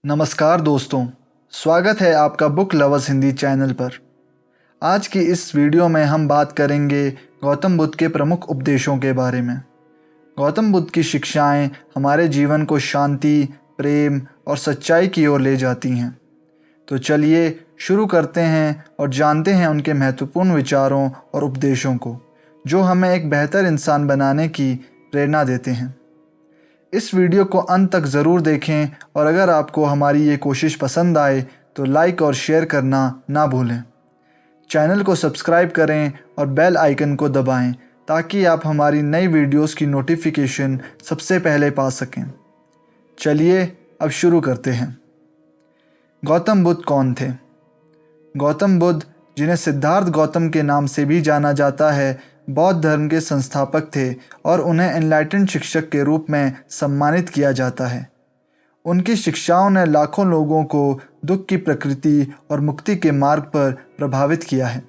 नमस्कार दोस्तों, स्वागत है आपका बुक लवर्स हिंदी चैनल पर। आज की इस वीडियो में हम बात करेंगे गौतम बुद्ध के प्रमुख उपदेशों के बारे में। गौतम बुद्ध की शिक्षाएं हमारे जीवन को शांति, प्रेम और सच्चाई की ओर ले जाती हैं। तो चलिए शुरू करते हैं और जानते हैं उनके महत्वपूर्ण विचारों और उपदेशों को, जो हमें एक बेहतर इंसान बनाने की प्रेरणा देते हैं। इस वीडियो को अंत तक ज़रूर देखें और अगर आपको हमारी ये कोशिश पसंद आए तो लाइक और शेयर करना ना भूलें। चैनल को सब्सक्राइब करें और बेल आइकन को दबाएं ताकि आप हमारी नई वीडियोस की नोटिफिकेशन सबसे पहले पा सकें। चलिए अब शुरू करते हैं। गौतम बुद्ध कौन थे? गौतम बुद्ध, जिन्हें सिद्धार्थ गौतम के नाम से भी जाना जाता है, बौद्ध धर्म के संस्थापक थे और उन्हें एनलाइटेंड शिक्षक के रूप में सम्मानित किया जाता है। उनकी शिक्षाओं ने लाखों लोगों को दुख की प्रकृति और मुक्ति के मार्ग पर प्रभावित किया है।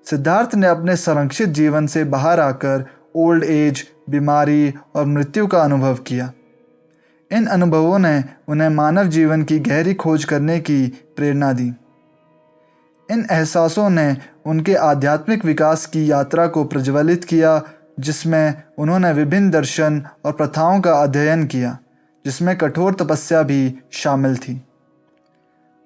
सिद्धार्थ ने अपने संरक्षित जीवन से बाहर आकर ओल्ड एज, बीमारी और मृत्यु का अनुभव किया। इन अनुभवों ने उन्हें मानव जीवन की गहरी खोज करने की प्रेरणा दी। इन एहसासों ने उनके आध्यात्मिक विकास की यात्रा को प्रज्वलित किया, जिसमें उन्होंने विभिन्न दर्शन और प्रथाओं का अध्ययन किया, जिसमें कठोर तपस्या भी शामिल थी।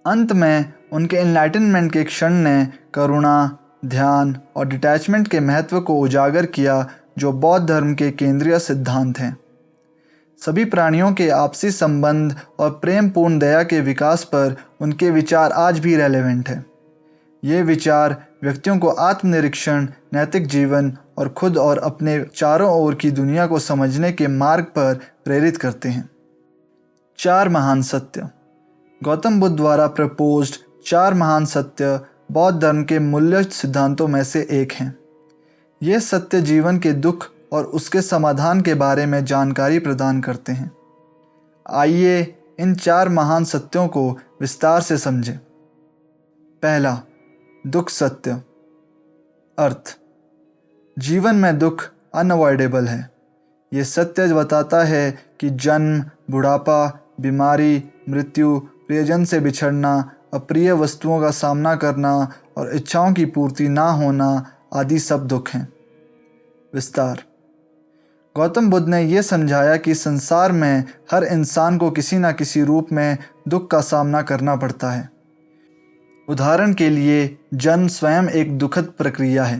अंत में उनके एनलाइटनमेंट के क्षण ने करुणा, ध्यान और डिटैचमेंट के महत्व को उजागर किया, जो बौद्ध धर्म के केंद्रीय सिद्धांत हैं। सभी प्राणियों के आपसी संबंध और प्रेमपूर्ण दया के विकास पर उनके विचार आज भी रेलेवेंट हैं। ये विचार व्यक्तियों को आत्मनिरीक्षण, नैतिक जीवन और खुद और अपने चारों ओर की दुनिया को समझने के मार्ग पर प्रेरित करते हैं। 4 महान सत्य। गौतम बुद्ध द्वारा प्रपोज्ड 4 महान सत्य बौद्ध धर्म के मूल्य सिद्धांतों में से एक हैं। ये सत्य जीवन के दुख और उसके समाधान के बारे में जानकारी प्रदान करते हैं। आइए इन 4 महान सत्यों को विस्तार से समझें। पहला, दुख सत्य। अर्थ, जीवन में दुख अनअवॉइडेबल है। ये सत्य बताता है कि जन्म, बुढ़ापा, बीमारी, मृत्यु, प्रियजन से बिछड़ना, अप्रिय वस्तुओं का सामना करना और इच्छाओं की पूर्ति ना होना आदि सब दुख हैं। विस्तार। गौतम बुद्ध ने यह समझाया कि संसार में हर इंसान को किसी न किसी रूप में दुख का सामना करना पड़ता है। उदाहरण के लिए, जन्म स्वयं एक दुखद प्रक्रिया है।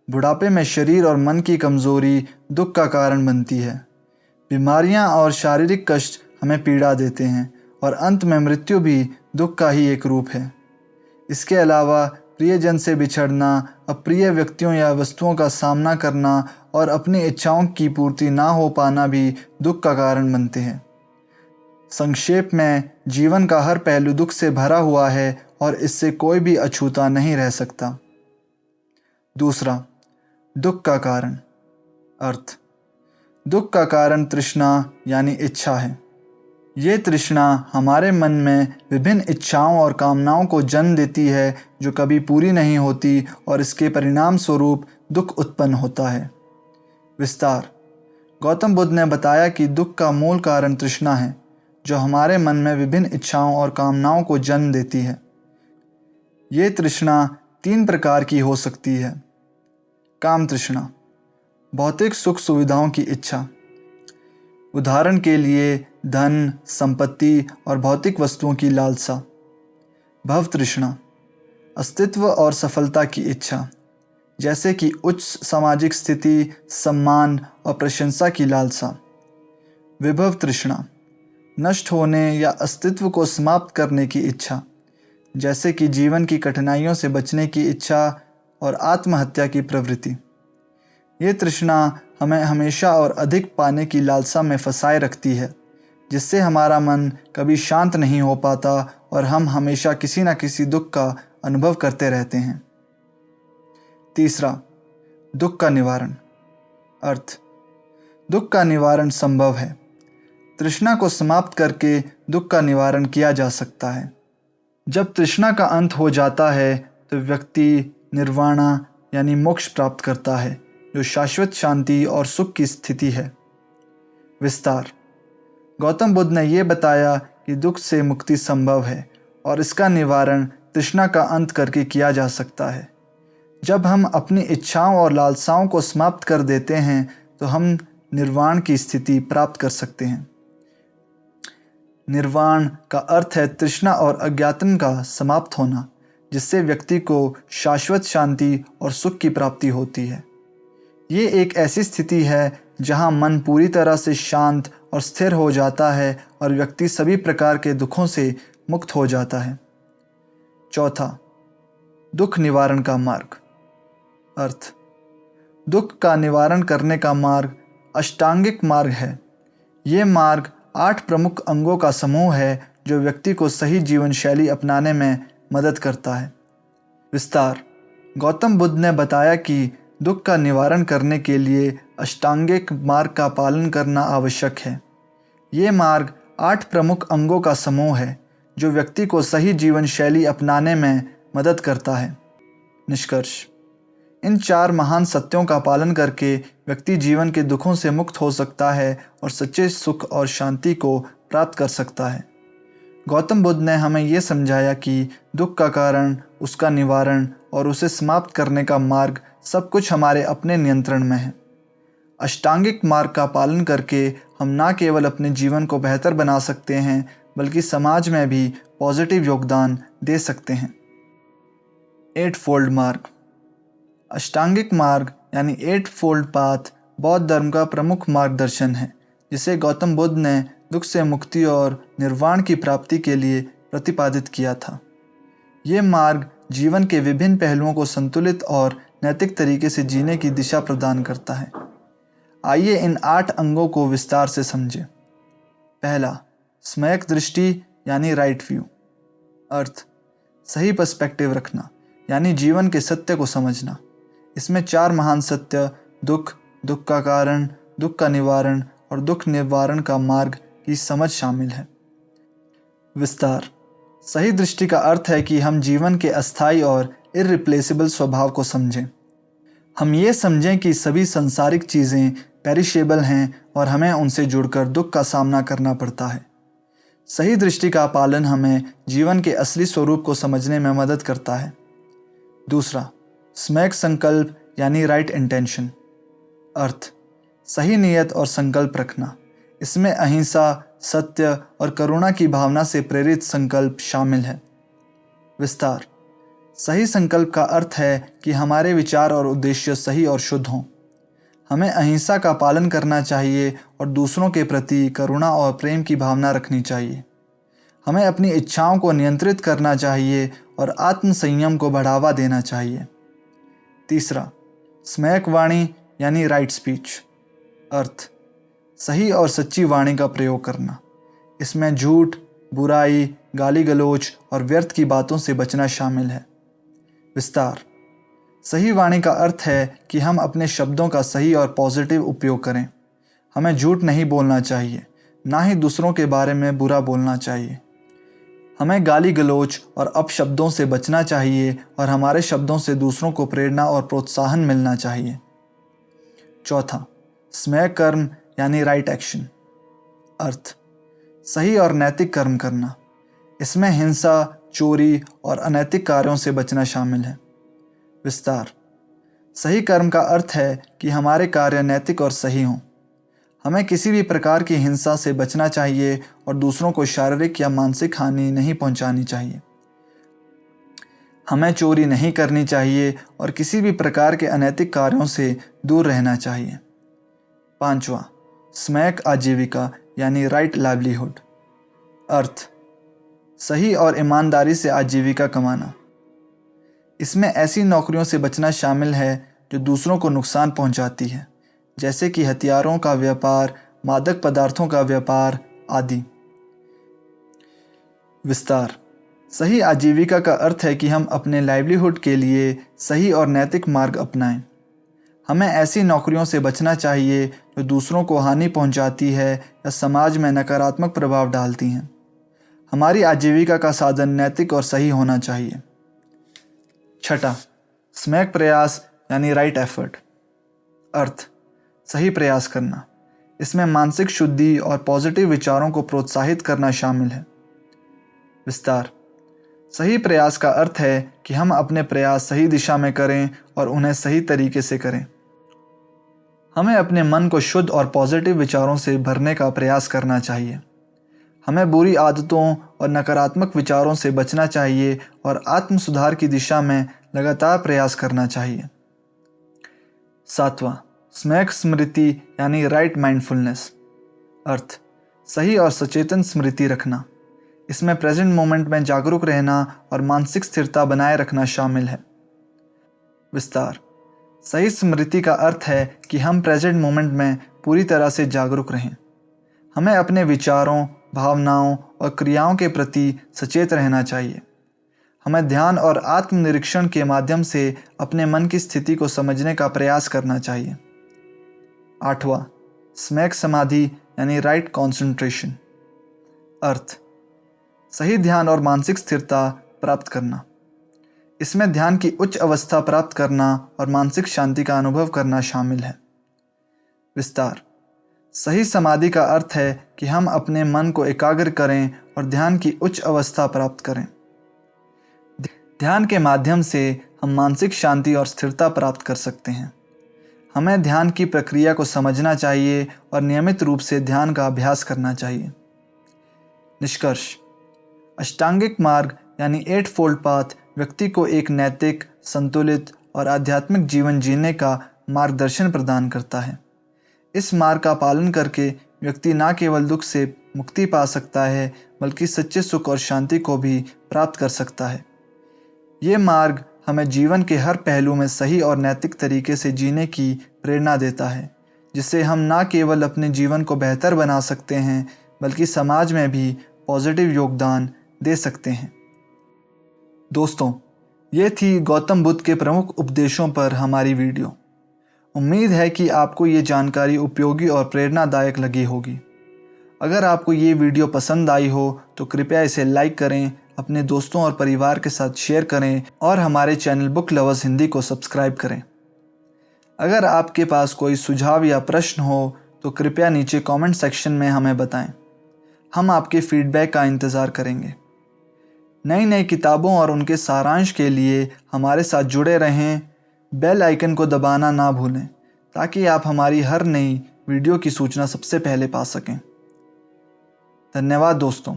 बुढ़ापे में शरीर और मन की कमज़ोरी दुख का कारण बनती है। बीमारियां और शारीरिक कष्ट हमें पीड़ा देते हैं और अंत में मृत्यु भी दुख का ही एक रूप है। इसके अलावा प्रियजन से बिछड़ना, अप्रिय व्यक्तियों या वस्तुओं का सामना करना और अपनी इच्छाओं की पूर्ति ना हो पाना भी दुख का कारण बनते हैं। संक्षेप में, जीवन का हर पहलू दुख से भरा हुआ है और इससे कोई भी अछूता नहीं रह सकता। दूसरा, दुख का कारण। अर्थ, दुख का कारण तृष्णा यानी इच्छा है। ये तृष्णा हमारे मन में विभिन्न इच्छाओं और कामनाओं को जन्म देती है, जो कभी पूरी नहीं होती और इसके परिणाम स्वरूप दुख उत्पन्न होता है। विस्तार। गौतम बुद्ध ने बताया कि दुख का मूल कारण तृष्णा है, जो हमारे मन में विभिन्न इच्छाओं और कामनाओं को जन्म देती है। ये तृष्णा 3 प्रकार की हो सकती है। काम तृष्णा, भौतिक सुख सुविधाओं की इच्छा। उदाहरण के लिए, धन, संपत्ति और भौतिक वस्तुओं की लालसा। भव तृष्णा, अस्तित्व और सफलता की इच्छा, जैसे कि उच्च सामाजिक स्थिति, सम्मान और प्रशंसा की लालसा। विभव तृष्णा, नष्ट होने या अस्तित्व को समाप्त करने की इच्छा, जैसे कि जीवन की कठिनाइयों से बचने की इच्छा और आत्महत्या की प्रवृत्ति। ये तृष्णा हमें हमेशा और अधिक पाने की लालसा में फंसाए रखती है, जिससे हमारा मन कभी शांत नहीं हो पाता और हम हमेशा किसी न किसी दुख का अनुभव करते रहते हैं। तीसरा, दुख का निवारण। अर्थ, दुख का निवारण संभव है। तृष्णा को समाप्त करके दुख का निवारण किया जा सकता है। जब तृष्णा का अंत हो जाता है तो व्यक्ति निर्वाणा यानी मोक्ष प्राप्त करता है, जो शाश्वत शांति और सुख की स्थिति है। विस्तार। गौतम बुद्ध ने यह बताया कि दुख से मुक्ति संभव है और इसका निवारण तृष्णा का अंत करके किया जा सकता है। जब हम अपनी इच्छाओं और लालसाओं को समाप्त कर देते हैं तो हम निर्वाण की स्थिति प्राप्त कर सकते हैं। निर्वाण का अर्थ है तृष्णा और अज्ञातन का समाप्त होना, जिससे व्यक्ति को शाश्वत शांति और सुख की प्राप्ति होती है। ये एक ऐसी स्थिति है जहाँ मन पूरी तरह से शांत और स्थिर हो जाता है और व्यक्ति सभी प्रकार के दुखों से मुक्त हो जाता है। चौथा, दुख निवारण का मार्ग। अर्थ, दुख का निवारण करने का मार्ग अष्टांगिक मार्ग है। ये मार्ग 8 प्रमुख अंगों का समूह है जो व्यक्ति को सही जीवन शैली अपनाने में मदद करता है। विस्तार। गौतम बुद्ध ने बताया कि दुख का निवारण करने के लिए अष्टांगिक मार्ग का पालन करना आवश्यक है। ये मार्ग 8 प्रमुख अंगों का समूह है जो व्यक्ति को सही जीवन शैली अपनाने में मदद करता है। निष्कर्ष। इन 4 महान सत्यों का पालन करके व्यक्ति जीवन के दुखों से मुक्त हो सकता है और सच्चे सुख और शांति को प्राप्त कर सकता है। गौतम बुद्ध ने हमें ये समझाया कि दुख का कारण, उसका निवारण और उसे समाप्त करने का मार्ग सब कुछ हमारे अपने नियंत्रण में है। अष्टांगिक मार्ग का पालन करके हम न केवल अपने जीवन को बेहतर बना सकते हैं बल्कि समाज में भी पॉजिटिव योगदान दे सकते हैं। 8 फोल्ड मार्ग। अष्टांगिक मार्ग यानी 8 फोल्ड पाथ बौद्ध धर्म का प्रमुख मार्गदर्शन है, जिसे गौतम बुद्ध ने दुख से मुक्ति और निर्वाण की प्राप्ति के लिए प्रतिपादित किया था। ये मार्ग जीवन के विभिन्न पहलुओं को संतुलित और नैतिक तरीके से जीने की दिशा प्रदान करता है। आइए इन 8 अंगों को विस्तार से समझें। पहला, सम्यक दृष्टि यानी राइट व्यू। अर्थ, सही पर्सपेक्टिव रखना यानी जीवन के सत्य को समझना। इसमें 4 महान सत्य दुख, दुख का कारण, दुख का निवारण और दुख निवारण का मार्ग की समझ शामिल है। विस्तार। सही दृष्टि का अर्थ है कि हम जीवन के अस्थायी और इररिप्लेसेबल स्वभाव को समझें। हम ये समझें कि सभी सांसारिक चीज़ें पेरिशेबल हैं और हमें उनसे जुड़कर दुख का सामना करना पड़ता है। सही दृष्टि का पालन हमें जीवन के असली स्वरूप को समझने में मदद करता है। दूसरा, सम्यक संकल्प यानी राइट इंटेंशन। अर्थ, सही नियत और संकल्प रखना। इसमें अहिंसा, सत्य और करुणा की भावना से प्रेरित संकल्प शामिल है। विस्तार। सही संकल्प का अर्थ है कि हमारे विचार और उद्देश्य सही और शुद्ध हों। हमें अहिंसा का पालन करना चाहिए और दूसरों के प्रति करुणा और प्रेम की भावना रखनी चाहिए। हमें अपनी इच्छाओं को नियंत्रित करना चाहिए और आत्म संयम को बढ़ावा देना चाहिए। तीसरा, सम्यक वाणी यानी राइट स्पीच। अर्थ, सही और सच्ची वाणी का प्रयोग करना। इसमें झूठ, बुराई, गाली गलौज और व्यर्थ की बातों से बचना शामिल है। विस्तार। सही वाणी का अर्थ है कि हम अपने शब्दों का सही और पॉजिटिव उपयोग करें। हमें झूठ नहीं बोलना चाहिए, ना ही दूसरों के बारे में बुरा बोलना चाहिए। हमें गाली गलौज और अपशब्दों से बचना चाहिए और हमारे शब्दों से दूसरों को प्रेरणा और प्रोत्साहन मिलना चाहिए। चौथा, सम्यक कर्म यानी राइट एक्शन। अर्थ, सही और नैतिक कर्म करना। इसमें हिंसा, चोरी और अनैतिक कार्यों से बचना शामिल है। विस्तार। सही कर्म का अर्थ है कि हमारे कार्य नैतिक और सही हों। हमें किसी भी प्रकार की हिंसा से बचना चाहिए और दूसरों को शारीरिक या मानसिक हानि नहीं पहुंचानी चाहिए। हमें चोरी नहीं करनी चाहिए और किसी भी प्रकार के अनैतिक कार्यों से दूर रहना चाहिए। पांचवा, सम्यक आजीविका यानी राइट लाइवलीहुड। अर्थ, सही और ईमानदारी से आजीविका कमाना। इसमें ऐसी नौकरियों से बचना शामिल है जो दूसरों को नुकसान पहुंचाती है, जैसे कि हथियारों का व्यापार, मादक पदार्थों का व्यापार आदि। विस्तार। सही आजीविका का अर्थ है कि हम अपने लाइवलीहुड के लिए सही और नैतिक मार्ग अपनाएं। हमें ऐसी नौकरियों से बचना चाहिए जो दूसरों को हानि पहुंचाती है या समाज में नकारात्मक प्रभाव डालती हैं। हमारी आजीविका का साधन नैतिक और सही होना चाहिए। छठा, सम्यक प्रयास यानी राइट एफर्ट। अर्थ, सही प्रयास करना। इसमें मानसिक शुद्धि और पॉजिटिव विचारों को प्रोत्साहित करना शामिल है। विस्तार। सही प्रयास का अर्थ है कि हम अपने प्रयास सही दिशा में करें और उन्हें सही तरीके से करें। हमें अपने मन को शुद्ध और पॉजिटिव विचारों से भरने का प्रयास करना चाहिए। हमें बुरी आदतों और नकारात्मक विचारों से बचना चाहिए और आत्म सुधार की दिशा में लगातार प्रयास करना चाहिए। 7वां, सम्यक स्मृति यानी राइट माइंडफुलनेस। अर्थ, सही और सचेतन स्मृति रखना। इसमें प्रेजेंट मोमेंट में जागरूक रहना और मानसिक स्थिरता बनाए रखना शामिल है। विस्तार। सही स्मृति का अर्थ है कि हम प्रेजेंट मोमेंट में पूरी तरह से जागरूक रहें। हमें अपने विचारों, भावनाओं और क्रियाओं के प्रति सचेत रहना चाहिए। हमें ध्यान और आत्मनिरीक्षण के माध्यम से अपने मन की स्थिति को समझने का प्रयास करना चाहिए। 8वां, सम्यक समाधि यानी राइट कॉन्सेंट्रेशन। अर्थ, सही ध्यान और मानसिक स्थिरता प्राप्त करना। इसमें ध्यान की उच्च अवस्था प्राप्त करना और मानसिक शांति का अनुभव करना शामिल है। विस्तार। सही समाधि का अर्थ है कि हम अपने मन को एकाग्र करें और ध्यान की उच्च अवस्था प्राप्त करें। ध्यान के माध्यम से हम मानसिक शांति और स्थिरता प्राप्त कर सकते हैं। हमें ध्यान की प्रक्रिया को समझना चाहिए और नियमित रूप से ध्यान का अभ्यास करना चाहिए। निष्कर्ष। अष्टांगिक मार्ग यानी 8 फोल्ड पाथ व्यक्ति को एक नैतिक, संतुलित और आध्यात्मिक जीवन जीने का मार्गदर्शन प्रदान करता है। इस मार्ग का पालन करके व्यक्ति न केवल दुख से मुक्ति पा सकता है बल्कि सच्चे सुख और शांति को भी प्राप्त कर सकता है। ये मार्ग हमें जीवन के हर पहलू में सही और नैतिक तरीके से जीने की प्रेरणा देता है, जिससे हम न केवल अपने जीवन को बेहतर बना सकते हैं बल्कि समाज में भी पॉजिटिव योगदान दे सकते हैं। दोस्तों, ये थी गौतम बुद्ध के प्रमुख उपदेशों पर हमारी वीडियो। उम्मीद है कि आपको ये जानकारी उपयोगी और प्रेरणादायक लगी होगी। अगर आपको ये वीडियो पसंद आई हो तो कृपया इसे लाइक करें, अपने दोस्तों और परिवार के साथ शेयर करें और हमारे चैनल बुक लवर्स हिंदी को सब्सक्राइब करें। अगर आपके पास कोई सुझाव या प्रश्न हो तो कृपया नीचे कमेंट सेक्शन में हमें बताएं। हम आपके फीडबैक का इंतज़ार करेंगे। नई नई किताबों और उनके सारांश के लिए हमारे साथ जुड़े रहें। बेल आइकन को दबाना ना भूलें ताकि आप हमारी हर नई वीडियो की सूचना सबसे पहले पा सकें। धन्यवाद दोस्तों।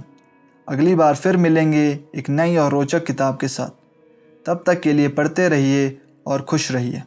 अगली बार फिर मिलेंगे एक नई और रोचक किताब के साथ। तब तक के लिए पढ़ते रहिए और खुश रहिए।